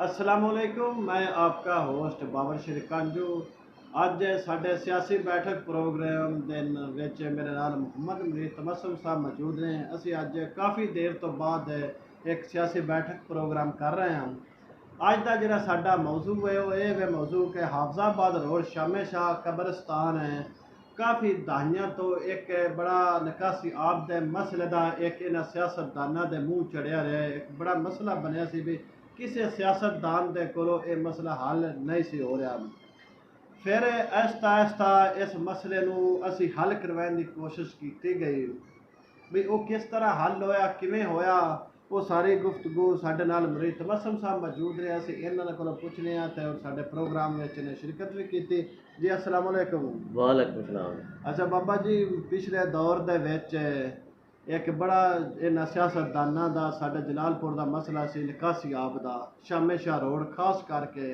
असलामुअलैकुम, मैं आपका होस्ट बाबर शिरकांजू। अज साढ़े सियासी बैठक प्रोग्राम दिन विच मेरे नाल मुहम्मद मनीर तबस्सुम साहब मौजूद ने। असी अज काफ़ी देर तो बाद एक सियासी बैठक प्रोग्राम कर रहे हैं। अज का जो साडा मौजू है वो ये वे मौजू के हाफजाबाद रोड शामे शाह कब्रस्तान है। काफ़ी दहाइयां तो एक बड़ा निकासी आप दे मसले का एक इन्होंने सियासतदाना के मूँह चढ़िया रहा, एक बड़ा मसला बनया सी भी किसी सियासतदान के कोलों ये मसला हल नहीं सी हो रहा। फिर आहिस्ता आहिस्ता इस मसले नूं असी हल करवाने की कोशिश की गई भी वो किस तरह हल होया, किवें होया, वो सारी गुफ्तगू साडे नाल मुरीद तबस्सुम साहब मौजूद रहे। असी इन्हां कोलों पुछने और साडे प्रोग्राम में इन्हें शिरकत भी की। जी अस्सलाम वालेकुम। वालेकुम सलाम। अच्छा बाबा जी, पिछले दौर दे विच एक बड़ा इन्हां सियासतदानां दा साडे जलालपुर दा मसला सी निकासी आब दा, शामे शाह रोड खास करके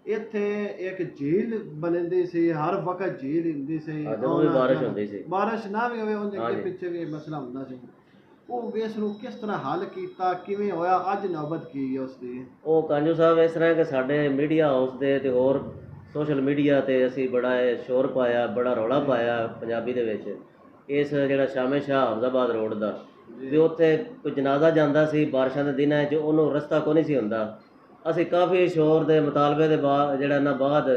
इत्थे एक झील बनदी सी, हर वक्त झील हुंदी सी, ਜਦੋਂ ਵੀ ਬਾਰਿਸ਼ ਹੁੰਦੀ ਸੀ। बारिश ना भी होवे उहदे ਹਾਂਜੀ। पिछे भी मसला हुंदा सी। ਉਹ ਇਸ ਨੂੰ ਕਿਸ ਤਰ੍ਹਾਂ ਹੱਲ ਕੀਤਾ, ਕਿਵੇਂ ਹੋਇਆ, ਅੱਜ ਨੌਬਤ ਕੀ ਹੈ ਉਸ ਦੀ? ਉਹ ਕਾਂਜੂ ਸਾਹਿਬ ਇਸ ਤਰ੍ਹਾਂ ਕਿ ਸਾਡੇ ਮੀਡੀਆ ਹਾਊਸ ਦੇ ਤੇ ਹੋਰ ਸੋਸ਼ਲ ਮੀਡੀਆ ਤੇ ਅਸੀਂ ਬੜਾ ਸ਼ੋਰ ਪਾਇਆ, ਬੜਾ ਰੌਲਾ ਪਾਇਆ ਪੰਜਾਬੀ ਦੇ ਵਿੱਚ ਇਸ ਜਿਹੜਾ ਸ਼ਾਮੇ ਸ਼ਾਹ ਹਾਫਜ਼ਾਬਾਦ ਰੋਡ ਦਾ ਵੀ ਉੱਥੇ ਕੋਈ ਜਨਾਜ਼ਾ ਜਾਂਦਾ ਸੀ ਬਾਰਿਸ਼ਾਂ ਦੇ ਦਿਨਾਂ 'ਚ, ਉਹਨੂੰ ਰਸਤਾ ਕੋਈ ਨਹੀਂ ਸੀ ਹੁੰਦਾ। ਅਸੀਂ ਕਾਫੀ ਸ਼ੋਰ ਦੇ ਮੁਤਾਲਬੇ ਦੇ ਬਾਅਦ ਬਾਅਦ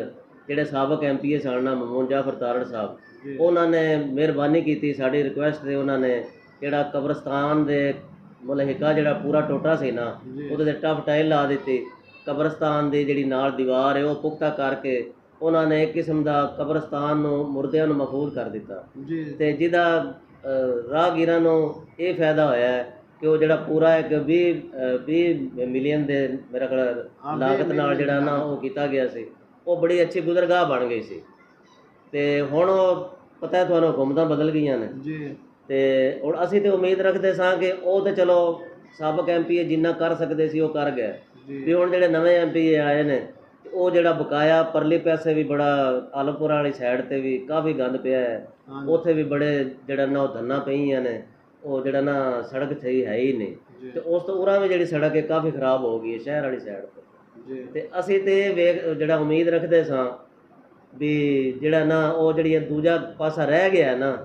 ਜਿਹੜੇ ਸਾਬਕ MPA ਸਨ ਮਮੂਨ ਜਾਫਰ ਤਾਰੜ ਸਾਹਿਬ, ਉਹਨਾਂ ਨੇ ਮਿਹਰਬਾਨੀ ਕੀਤੀ ਸਾਡੀ ਰਿਕੁਐਸਟ 'ਤੇ। ਉਹਨਾਂ ਨੇ ਜਿਹੜਾ ਕਬਰਸਤਾਨ ਦੇ ਮੁਲਹਿਕਾ ਜਿਹੜਾ ਪੂਰਾ ਟੋਟਾ ਸੀ ਨਾ, ਉਹਦੇ 'ਤੇ ਟਫ ਟਾਈਲ ਲਾ ਦਿੱਤੀ। ਕਬਰਸਤਾਨ ਦੀ ਜਿਹੜੀ ਨਾਲ ਦੀਵਾਰ ਹੈ ਉਹ ਪੁਖਤਾ ਕਰਕੇ ਉਹਨਾਂ ਨੇ ਇੱਕ ਕਿਸਮ ਦਾ ਕਬਰਸਤਾਨ ਨੂੰ ਮੁਰਦਿਆਂ ਨੂੰ ਮਹਿਫੂਜ਼ ਕਰ ਦਿੱਤਾ ਤੇ ਜਿਹਦਾ ਰਾਹਗੀਰਾਂ ਨੂੰ ਇਹ ਫਾਇਦਾ ਹੋਇਆ ਕਿ ਉਹ ਜਿਹੜਾ ਪੂਰਾ ਇੱਕ 20 ਮਿਲੀਅਨ ਦੇ ਮੇਰਾ ਖਿਆਲ ਲਾਗਤ ਨਾਲ ਜਿਹੜਾ ਨਾ ਉਹ ਕੀਤਾ ਗਿਆ ਸੀ, ਉਹ ਬੜੀ ਅੱਛੀ ਗੁਜ਼ਰਗਾਹ ਬਣ ਗਈ ਸੀ। ਤੇ ਹੁਣ ਉਹ ਪਤਾ ਤੁਹਾਨੂੰ ਹੁਕੂਮਤਾਂ ਬਦਲ ਗਈਆਂ ਨੇ ਜੀ, ਤੇ ਹੁਣ ਅਸੀਂ ਤੇ ਉਮੀਦ ਰੱਖਦੇ ਸਾਂ ਕਿ ਉਹ ਤੇ ਚਲੋ ਸਾਬਕ MPA ਜਿੰਨਾ ਕਰ ਸਕਦੇ ਸੀ ਉਹ ਕਰ ਗਏ ਵੀ ਹੁਣ ਜਿਹੜੇ ਨਵੇਂ MPA ਆਏ ਨੇ ਉਹ ਜਿਹੜਾ ਬਕਾਇਆ ਪਰਲੇ ਪੈਸੇ ਵੀ ਬੜਾ ਆਲਮਪੁਰਾ ਵਾਲੀ ਸਾਈਡ ਤੇ ਵੀ ਕਾਫੀ ਗੰਦ ਪਿਆ ਹੈ, ਉੱਥੇ ਵੀ ਬੜੇ ਜਿਹੜਾ ਨਾ ਉਹ ਧੰਨਾ ਪਈਆਂ ਨੇ, ਉਹ ਜਿਹੜਾ ਨਾ ਸੜਕ ਸਹੀ ਹੈ ਹੀ ਨਹੀਂ। ਤੇ ਉਸ ਤੋਂ ਉਰਾਂ ਵੀ ਜਿਹੜੀ ਸੜਕ ਹੈ ਕਾਫੀ ਖਰਾਬ ਹੋ ਗਈ ਹੈ ਸ਼ਹਿਰ ਵਾਲੀ ਸਾਈਡ ਤੇ। ਤੇ ਅਸੀਂ ਤੇ ਜਿਹੜਾ ਉਮੀਦ ਰੱਖਦੇ ਸਾਂ ਵੀ ਜਿਹੜਾ ਨਾ ਉਹ ਜਿਹੜੀ ਦੂਜਾ ਪਾਸਾ ਰਹਿ ਗਿਆ ਨਾ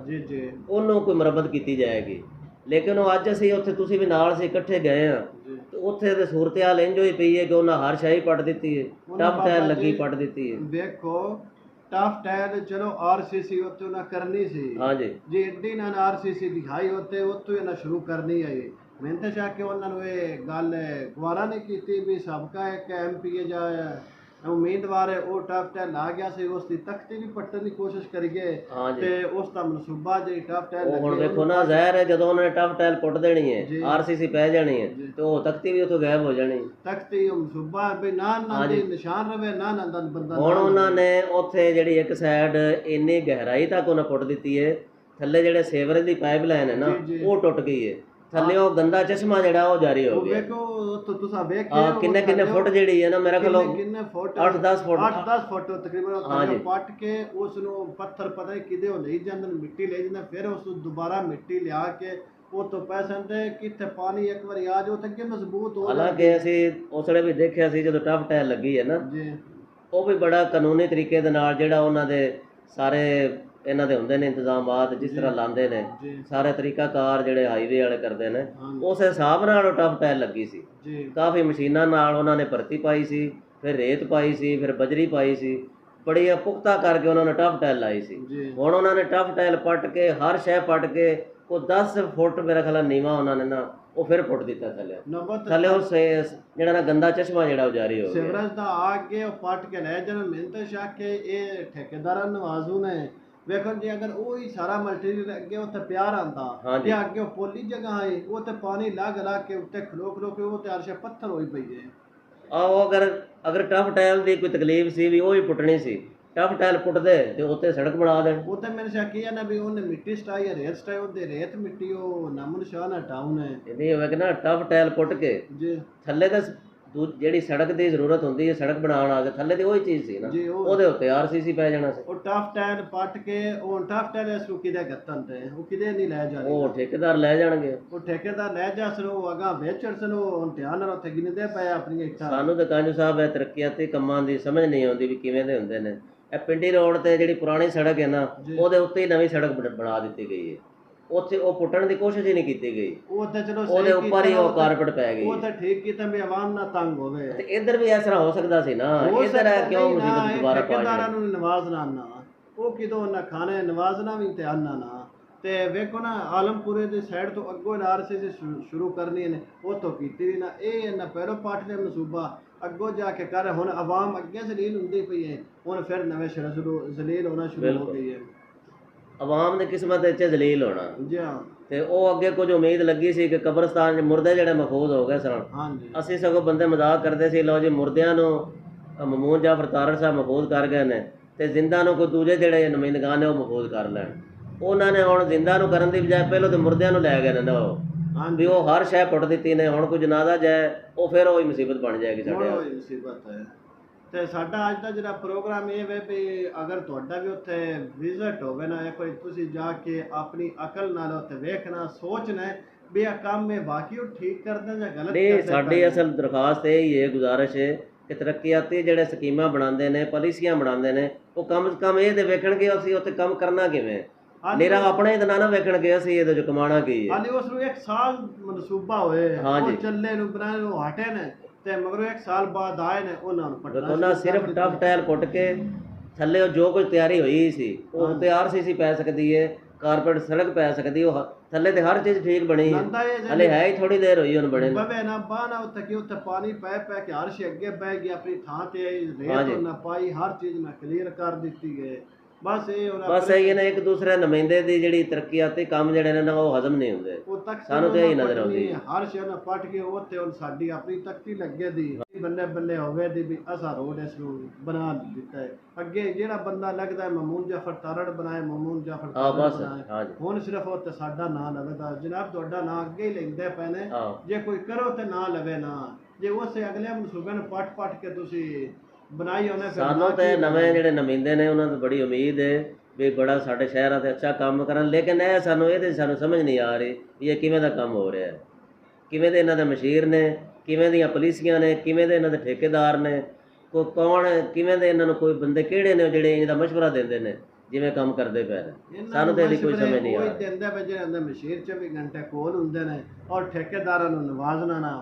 ਉਹਨੂੰ ਕੋਈ ਮੁਰੰਮਤ ਕੀਤੀ ਜਾਏਗੀ। ਲੇਕਿਨ ਉਹ ਅੱਜ ਅਸੀਂ ਉੱਥੇ ਤੁਸੀਂ ਵੀ ਨਾਲ ਸੀ ਇਕੱਠੇ ਗਏ ਹਾਂ ਤੇ ਉੱਥੇ ਤੇ ਸੂਰਤ ਹਾਲ ਇੰਜ ਹੋਈ ਪਈ ਹੈ ਕਿ ਉਹਨਾਂ ਹਰ ਸ਼ਾਹੀ ਪੱਟ ਦਿੱਤੀ ਹੈ, ਟਫ ਟਾਇਰ ਲੱਗੀ ਪੱਟ ਦਿੱਤੀ ਹੈ। ਦੇਖੋ ਟਫ ਟਾਇਰ ਚਲੋ RCC ਉੱਤੇ ਉਹਨਾਂ ਕਰਨੀ ਸੀ, ਹਾਂਜੀ ਜੀ, ਐਡੀ ਨਾ RCC ਦਿਖਾਈ ਉੱਤੇ ਉੱਥੋਂ ਇਹਨਾਂ ਸ਼ੁਰੂ ਕਰਨੀ ਹੈ। ਮੈਨੂੰ ਤਾਂ ਸ਼ੱਕ ਕਿ ਉਹਨਾਂ ਨੂੰ ਇਹ ਗੱਲ ਗਵਾਰਾ ਨਹੀਂ ਕੀਤੀ ਵੀ ਸਾਬਕਾ ਇੱਕ MPA ਜਾਂ ਉਮੀਦਵਾਰ ਹੈ ਉਹ ਟਫ ਟਾਇਰ ਲਾ ਗਿਆ ਸੀ, ਉਸ ਦੀ ਤਖਤੀ ਵੀ ਪੱਟਣ ਦੀ ਕੋਸ਼ਿਸ਼ ਕਰੀਏ ਤੇ ਉਸ ਦਾ ਮਨਸੂਬਾ ਜਿਹੜੀ ਟਫ ਟਾਇਰ ਲੱਗੇ। ਹੁਣ ਦੇਖੋ ਨਾ ਜ਼ਾਹਿਰ ਹੈ ਜਦੋਂ ਉਹਨਾਂ ਨੇ ਟਫ ਟਾਇਰ ਪੁੱਟ ਦੇਣੀ ਹੈ, RCC ਪੈ ਜਾਣੀ ਹੈ ਤੇ ਉਹ ਤਖਤੀ ਵੀ ਉੱਥੋਂ ਗਾਇਬ ਹੋ ਜਾਣੀ। ਤਖਤੀ ਮਨਸੂਬਾ ਵੀ ਨਾ ਦੇ ਨਿਸ਼ਾਨ ਰਵੇ, ਨਾ ਦਾ ਬੰਦਾ। ਹੁਣ ਉਹਨਾਂ ਨੇ ਉੱਥੇ ਜਿਹੜੀ ਇੱਕ ਸਾਈਡ ਇੰਨੀ ਗਹਿਰਾਈ ਤੱਕ ਉਹਨਾਂ ਪੁੱਟ ਦਿੱਤੀ ਹੈ, ਥੱਲੇ ਜਿਹੜੇ ਸੇਵਰੇਜ ਦੀ ਪਾਈਪ ਲਾਈਨ ਹੈ ਨਾ ਉਹ ਟੁੱਟ ਗਈ ਹੈ, ਥੱਲੇ ਉਹ ਗੰਦਾ ਚਸ਼ਮਾ ਜਿਹੜਾ ਉਹ ਜਾਰੀ ਹੋ ਗਿਆ। ਵੇਖੋ ਤੁਸੀਂ ਵੇਖਿਆ ਕਿੰਨੇ ਫੁੱਟ ਜਿਹੜੀ ਹੈ ਨਾ ਮੇਰਾ ਖਿਆਲ 8-10 ਫੁੱਟ ਤਕਰੀਬਨ ਪੱਟ ਕੇ ਉਸ ਨੂੰ ਪੱਥਰ ਪਤਾ ਨਹੀਂ ਕਿਦੇ ਹੋ ਲਈ ਜਾਂਦੇ, ਮਿੱਟੀ ਲੈ ਜਾਂਦੇ, ਫਿਰ ਉਸ ਨੂੰ ਦੁਬਾਰਾ ਮਿੱਟੀ ਲਿਆ ਕੇ ਉਹ ਤੋਂ ਪੈਸੇ ਦੇ ਕਿੱਥੇ ਪਾਣੀ ਇੱਕ ਵਾਰੀ ਆ ਜਾਓ ਤਾਂ ਅੱਗੇ ਮਜ਼ਬੂਤ ਹੋ। ਹਾਲਾਂਕਿ ਅਸੀਂ ਉਸਲੇ ਵੀ ਦੇਖਿਆ ਸੀ ਜਦੋਂ ਟਫ ਟਾਇਰ ਲੱਗੀ ਹੈ ਨਾ ਉਹ ਵੀ ਬੜਾ ਕਾਨੂੰਨੀ ਤਰੀਕੇ ਦੇ ਨਾਲ ਜਿਹੜਾ ਉਹਨਾਂ ਦੇ ਸਾਰੇ ਇਹਨਾਂ ਦੇ ਹੁੰਦੇ ਨੇ ਇੰਤਜ਼ਾਮਾਤ ਜਿਸ ਤਰ੍ਹਾਂ ਲਾਉਂਦੇ ਨੇ, ਸਾਰੇ ਤਰੀਕਾਕਾਰ ਜਿਹੜੇ ਹਾਈਵੇ ਵਾਲੇ ਕਰਦੇ ਨੇ ਉਸ ਹਿਸਾਬ ਨਾਲ ਉਹ ਟਫ ਟਾਇਰ ਲੱਗੀ ਸੀ। ਕਾਫੀ ਮਸ਼ੀਨਾਂ ਨਾਲ ਉਹਨਾਂ ਨੇ ਭਰਤੀ ਪਾਈ ਸੀ, ਫਿਰ ਰੇਤ ਪਾਈ ਸੀ, ਫਿਰ ਬਜਰੀ ਪਾਈ ਸੀ, ਬੜੀ ਪੁਖਤਾ ਕਰਕੇ ਉਹਨਾਂ ਨੇ ਟਫ ਟਾਇਰ ਲਾਈ ਸੀ। ਹੁਣ ਉਹਨਾਂ ਨੇ ਟਫ ਟਾਇਰ ਪੱਟ ਕੇ ਹਰ ਸ਼ੈ ਪੱਟ ਕੇ ਉਹ 10 ਫੁੱਟ ਮੇਰਾ ਖਿਆਲ ਨੀਵਾਂ ਉਹਨਾਂ ਨੇ ਨਾ ਉਹ ਫਿਰ ਪੁੱਟ ਦਿੱਤਾ ਥੱਲੇ ਉਹ ਜਿਹੜਾ ਨਾ ਗੰਦਾ ਚਸ਼ਮਾ ਜਿਹੜਾ ਉਹ ਜਾਰੀ ਹੋ ਗਿਆ। ਸਿਵਰੇਜ ਦਾ ਆ ਕੇ ਉਹ ਪੱਟ ਕੇ ਲੈ ਜਾਣ। ਮੈਨੂੰ ਤਾਂ ਸ਼ੱਕ ਹੈ ਇਹ ਠੇਕੇਦਾਰਾਂ ਨਵਾਜ਼ੂ ਨੇ ਵੇਖੋ ਜੀ, ਅਗਰ ਉਹ ਹੀ ਸਾਰਾ ਮਟੀਰੀਅਲ ਅੱਗੇ ਉੱਥੇ ਪਿਆਰ ਆਂਦਾ ਤੇ ਅੱਗੇ ਉਹ ਪੋਲੀ ਜਗ੍ਹਾ ਹੈ ਉਹ ਤੇ ਪਾਣੀ ਲੱਗ ਕੇ ਉੱਤੇ ਖਲੋ ਕੇ ਉਹ ਤੇ ਅਰਸ਼ ਪੱਥਰ ਹੋਈ ਪਈ ਹੈ। ਆਹੋ ਅਗਰ ਟਫ ਟਾਇਲ ਦੀ ਕੋਈ ਤਕਲੀਫ ਸੀ ਵੀ ਉਹ ਹੀ ਪੁੱਟਣੀ ਸੀ, ਟਫ ਟਾਇਲ ਪੁੱਟਦੇ ਤੇ ਉੱਤੇ ਸੜਕ ਬਣਾ ਦੇਣ। ਉਹ ਤੇ ਮੈਨੂੰ ਸ਼ੱਕ ਹੈ ਨਾ ਵੀ ਉਹਨੇ ਮਿੱਟੀ ਸਟਾਈ ਰੇਤ ਸਟਾਈ ਉਹਦੇ ਰੇਤ ਮਿੱਟੀ ਉਹ ਨਾਮੋ ਨਿਸ਼ਾਨ ਹਟਾਉਣ ਹੈ। ਇਹਦੀ ਹੋਵੇ ਕਿ ਨਾ ਟਫ ਟਾਇਲ ਪੁੱਟ ਕੇ ਥੱਲੇ ਤਾਂ ਜਿਹੜੀ ਸੜਕ ਦੀ ਜ਼ਰੂਰਤ ਹੁੰਦੀ ਹੈ ਸੜਕ ਬਣਾਉਣ ਆ ਕੇ ਥੱਲੇ ਤੇ ਉਹੀ ਚੀਜ਼ ਸੀ ਨਾ, ਜੀ ਉਹਦੇ ਉੱਤੇ ਆਰਸੀਸੀ ਪੈ ਜਾਣਾ ਸੀ। ਉਹ ਟਫ ਟਾਇਰ ਪੱਟ ਕੇ ਉਹ ਟਫ ਟਾਇਰ ਇਸ ਨੂੰ ਕਿਤੇ ਗੱਤਨ ਤੇ ਉਹ ਕਿਤੇ ਨਹੀਂ ਲੈ ਜਾਣੀ, ਉਹ ਠੇਕੇਦਾਰ ਲੈ ਜਾਣਗੇ। ਉਹ ਠੇਕੇਦਾਰ ਲੈ ਜਾ ਸਨ, ਉਹ ਅਗਾ ਵੇਚਣ ਸਨ, ਉਹ ਹੁਣ ਧਿਆਨ ਨਾਲ ਉੱਥੇ ਗਿਣਦੇ ਪਏ ਆਪਣੀਆਂ ਇੱਟਾਂ। ਸਾਨੂੰ ਤਾਂ ਕਾਂਜੂ ਸਾਹਿਬ ਇਹ ਤਰੱਕੀਆਤੀ ਕੰਮਾਂ ਦੀ ਸਮਝ ਨਹੀਂ ਆਉਂਦੀ ਵੀ ਕਿਵੇਂ ਦੇ ਹੁੰਦੇ ਨੇ। ਇਹ ਪਿੰਡੀ ਰੋਡ ਤੇ ਜਿਹੜੀ ਪੁਰਾਣੀ ਸੜਕ ਹੈ ਨਾ, ਉਹਦੇ ਉੱਤੇ ਹੀ ਨਵੀਂ ਸੜਕ ਬਣਾ ਦਿੱਤੀ ਗਈ ਹੈ। ਉੱਥੇ ਉਹ ਪੁੱਟਣ ਦੀ ਕੋਸ਼ਿਸ਼ ਹੀ ਨਹੀਂ ਕੀਤੀ ਗਈ, ਉਹ ਤੇ ਚਲੋ ਉਹਦੇ ਉੱਪਰ ਹੀ ਉਹ ਕਾਰਪੇਟ ਪੈ ਗਈ। ਉਹ ਤਾਂ ਠੀਕ ਕੀਤਾ ਵੀ ਆਵਾਮ ਨਾ ਤੰਗ ਹੋਵੇ। ਤੇ ਇੱਧਰ ਵੀ ਇਸ ਤਰ੍ਹਾਂ ਹੋ ਸਕਦਾ ਸੀ ਨਾ, ਇੱਧਰ ਹੈ ਕਿਉਂ ਮੁਸੀਬਤ ਦੁਬਾਰਾ ਪਾ ਠੇਕੇਦਾਰਾਂ ਨੂੰ ਨਵਾਜ਼ਣਾ ਨਾ, ਉਹ ਕਿਦੋਂ ਨਾ ਖਾਣੇ ਨਵਾਜ਼ਣਾ ਵੀ ਧਿਆਨ ਨਾ। ਤੇ ਵੇਖੋ ਨਾ ਆਲਮਪੁਰੇ ਦੀ ਸਾਈਡ ਤੋਂ ਅੱਗੋਂ ਆਰਸੀਸੀ ਸ਼ੁਰੂ ਕਰਨੀ ਨੇ, ਉੱਥੋਂ ਕੀਤੀ ਨਾ। ਇਹ ਨਾ ਪੈਰੋ ਪਾਟ ਦੇ ਮਨਸੂਬਾ ਅੱਗੋਂ ਜਾ ਕੇ ਕਰ। ਹੁਣ ਆਵਾਮ ਅੱਗੇ ਜ਼ਲੀਲ ਹੁੰਦੀ ਪਈ ਹੈ, ਹੁਣ ਫਿਰ ਨਵੇਂ ਸਿਰੇ ਜ਼ਲੀਲ ਹੋਣਾ ਸ਼ੁਰੂ ਹੋ ਗਈ ਹੈ। ਆਵਾਮ ਦੀ ਕਿਸਮਤ ਵਿੱਚ ਜ਼ਲੀਲ ਹੋਣਾ ਜੀ ਹਾਂ। ਤੇ ਉਹ ਅੱਗੇ ਕੁਝ ਉਮੀਦ ਲੱਗੀ ਸੀ ਕਿ ਕਬਰਸਤਾਨ 'ਚ ਮੁਰਦੇ ਜਿਹੜੇ ਮਹਿਫੂਜ਼ ਹੋ ਗਏ ਸਨ। ਹਾਂਜੀ, ਅਸੀਂ ਸਗੋਂ ਬੰਦੇ ਮਜ਼ਾਕ ਕਰਦੇ ਸੀ, ਲਓ ਜੀ ਮੁਰਦਿਆਂ ਨੂੰ ਮਮੂਨ ਜਾਫਰ ਤਾਰੜ ਸਾਹਿਬ ਮਹਿਫੂਜ਼ ਕਰ ਗਏ ਨੇ ਤੇ ਜ਼ਿੰਦਾ ਨੂੰ ਕੋਈ ਦੂਜੇ ਜਿਹੜੇ ਨੁਮਾਇੰਦਗਾਨ ਨੇ ਉਹ ਮਹਿਫੂਜ਼ ਕਰ ਲੈਣ। ਉਹਨਾਂ ਨੇ ਹੁਣ ਜ਼ਿੰਦਾ ਨੂੰ ਕਰਨ ਦੀ ਬਜਾਏ ਪਹਿਲਾਂ ਤੇ ਮੁਰਦਿਆਂ ਨੂੰ ਲੈ ਗਏ ਨੇ ਨਾ, ਉਹ ਵੀ ਉਹ ਹਰ ਸ਼ੈ ਪੁੱਟ ਦਿੱਤੀ ਨੇ। ਹੁਣ ਕੋਈ ਜਨਾਜ਼ਾ ਜਾਏ ਉਹ ਫਿਰ ਉਹੀ ਮੁਸੀਬਤ ਬਣ ਜਾਏਗੀ ਸਾਡੇ। ਉਹੀ ਮੁਸੀਬਤ ਹੈ। ਤੇ ਸਾਡਾ ਅੱਜ ਦਾ ਜਿਹੜਾ ਪ੍ਰੋਗਰਾਮ ਇਹ ਵੇ ਵੀ ਅਗਰ ਤੁਹਾਡਾ ਵੀ ਉੱਥੇ ਵਿਜ਼ਿਟ ਹੋਵੇ ਨਾ, ਇੱਕ ਵਾਰੀ ਤੁਸੀਂ ਜਾ ਕੇ ਆਪਣੀ ਅਕਲ ਨਾਲ ਉੱਥੇ ਵੇਖਣਾ, ਸੋਚਣਾ ਵੀ ਇਹ ਕੰਮ ਇਹ ਵਾਕਈ ਉਹ ਠੀਕ ਕਰਦੇ ਜਾਂ ਗਲਤ ਨਹੀਂ, ਕਰਦੇ। ਸਾਡੀ ਅਸਲ ਦਰਖਾਸਤ ਇਹ ਹੀ ਹੈ, ਗੁਜ਼ਾਰਿਸ਼ ਹੈ ਕਿ ਤਰੱਕੀਆਤੀ ਜਿਹੜੇ ਸਕੀਮਾਂ ਬਣਾਉਂਦੇ ਨੇ, ਪਾਲਿਸੀਆਂ ਬਣਾਉਂਦੇ ਨੇ, ਉਹ ਕਮ ਸੇ ਕਮ ਇਹ ਤੇ ਵੇਖਣਗੇ ਅਸੀਂ ਉੱਥੇ ਕੰਮ ਕਰਨਾ ਕਿਵੇਂ। ਮੇਰਾ ਆਪਣੇ ਹੀ ਤਾਂ ਨਾ ਵੇਖਣਗੇ ਅਸੀਂ ਇਹਦੇ 'ਚ ਕਮਾਉਣਾ ਕੀ ਹੈ। ਹਾਲੇ ਉਸ ਨੂੰ 1 ਸਾਲ ਮਨਸੂਬਾ ਹੋਏ, ਹਾਂਜੀ। ਉਹ ਚੱਲੇ ਨੂੰ ਬਣਾਏ ਨੂੰ ਹਟੇ ਨੇ ਤੇ ਮਗਰੋਂ 1 ਸਾਲ ਬਾਅਦ ਆਏ ਨੇ ਉਹਨਾਂ ਨੂੰ ਪਟਨਾ। ਉਹਨਾਂ ਸਿਰਫ ਟਫ ਟਾਇਰ ਪੁੱਟ ਕੇ ਥੱਲੇ ਉਹ ਜੋ ਕੁਝ ਤਿਆਰੀ ਹੋਈ ਸੀ ਉਹ ਉੱਤੇ ਆਰਸੀਸੀ ਪੈ ਸਕਦੀ ਹੈ, ਕਾਰਪੇਟ ਸੜਕ ਪੈ ਸਕਦੀ, ਉਹ ਥੱਲੇ ਤੇ ਹਰ ਚੀਜ਼ ਠੀਕ ਬਣੀ ਹੈ। ਹਲੇ ਹੈ ਹੀ ਥੋੜੀ ਦੇਰ ਹੋਈ ਉਹਨੂੰ ਬਣੇ ਨੂੰ। ਬਵੇ ਨਾ ਬਾਣਾ ਉੱਥੇ ਕਿ ਉੱਥੇ ਪਾਣੀ ਪੈ ਪੈ ਕੇ ਹਰ ਸ਼ੇ ਅੱਗੇ ਬਹਿ ਗਈ, ਆਪਣੀ ਥਾਂ ਤੇ ਰੇਤ ਨਾ ਪਾਈ, ਹਰ ਚੀਜ਼ ਨਾ ਕਲੀਅਰ ਕਰ ਦਿੱਤੀ ਗਈ। ਬਸ ਇਹ ਨਾ ਇੱਕ ਦੂਸਰੇ ਨੁਮਾਇੰਦੇ ਦੀ ਜਿਹੜੀ ਤਰੱਕੀਆਤੀ ਕੰਮ ਜਿਹੜੇ ਨੇ ਨਾ ਉਹ ਹਜ਼ਮ ਨਹੀਂ ਹੁੰਦੇ। ਸਾਨੂੰ ਤੇ ਇਹੀ ਨਜ਼ਰ ਆਉਂਦੀ ਹੈ। ਹਰ ਸ਼ੇ ਨਾ ਪੱਟ ਕੇ ਉੱਥੇ ਹੁਣ ਸਾਡੀ ਆਪਣੀ ਤਖਤੀ ਲੱਗੇ ਦੀ ਬੰਨੇ ਬੰਨੇ ਹੋਵੇ ਦੀ ਵੀ ਅਸਾ ਰੋਡ ਇਸ ਨੂੰ ਬਣਾ ਦਿੱਤਾ ਹੈ। ਅੱਗੇ ਜਿਹੜਾ ਬੰਦਾ ਲੱਗਦਾ ਮਮੂਨ ਜਾਫਰ ਤਾਰੜ ਬਣਾਏ, ਮਮੂਨ ਜਾਫਰ ਬਣਾਏ, ਹੁਣ ਸਿਰਫ ਉੱਥੇ ਸਾਡਾ ਨਾਂ ਲਵੇਦਾ। ਜਨਾਬ ਤੁਹਾਡਾ ਨਾਂ ਅੱਗੇ ਹੀ ਲੈਂਦੇ ਪਏ ਨੇ, ਜੇ ਕੋਈ ਕਰੋ ਤੇ ਨਾਂ ਲਵੇ ਨਾ, ਜੇ ਉਸੇ ਅਗਲੇ ਮਨਸੂਬੇ ਨੂੰ ਪੱਟ ਕੇ ਤੁਸੀਂ ਬਣਾਈ ਉਹਨੇ। ਸਾਨੂੰ ਤੇ ਨਵੇਂ ਜਿਹੜੇ ਨੁਮਾਇੰਦੇ ਨੇ ਉਹਨਾਂ ਤੋਂ ਬੜੀ ਉਮੀਦ ਹੈ ਵੀ ਬੜਾ ਸਾਡੇ ਸ਼ਹਿਰਾਂ ਤੇ ਅੱਛਾ ਕੰਮ ਕਰਨ, ਲੇਕਿਨ ਇਹ ਸਾਨੂੰ ਸਮਝ ਨਹੀਂ ਆ ਰਹੀ ਵੀ ਇਹ ਕਿਵੇਂ ਦਾ ਕੰਮ ਹੋ ਰਿਹਾ ਹੈ, ਕਿਵੇਂ ਦੇ ਇਹਨਾਂ ਦੇ ਮਸ਼ੀਰ ਨੇ, ਕਿਵੇਂ ਦੀਆਂ ਪੁਲਿਸੀਆਂ ਨੇ, ਕਿਵੇਂ ਦੇ ਇਹਨਾਂ ਦੇ ਠੇਕੇਦਾਰ ਨੇ, ਕੌਣ ਕਿਵੇਂ ਦੇ ਇਹਨਾਂ ਨੂੰ ਕੋਈ ਬੰਦੇ ਕਿਹੜੇ ਨੇ ਜਿਹੜੇ ਇਹਦਾ ਮਸ਼ਵਰਾ ਦਿੰਦੇ ਨੇ ਜਿਵੇਂ ਕੰਮ ਕਰਦੇ ਪਏ ਨੇ। ਸਾਨੂੰ ਤੇ ਇਹਦੀ ਕੋਈ ਸਮਝ ਨਹੀਂ ਆ ਰਹੀ। ਦਿੰਦੇ ਪਏ ਜਿਹੜੇ ਮਸ਼ੀਰ 24 ਘੰਟੇ ਕੋਲ ਹੁੰਦੇ ਨੇ ਔਰ ਠੇਕੇਦਾਰਾਂ ਨੂੰ ਨਵਾਜ਼ਣਾ ਨਾ।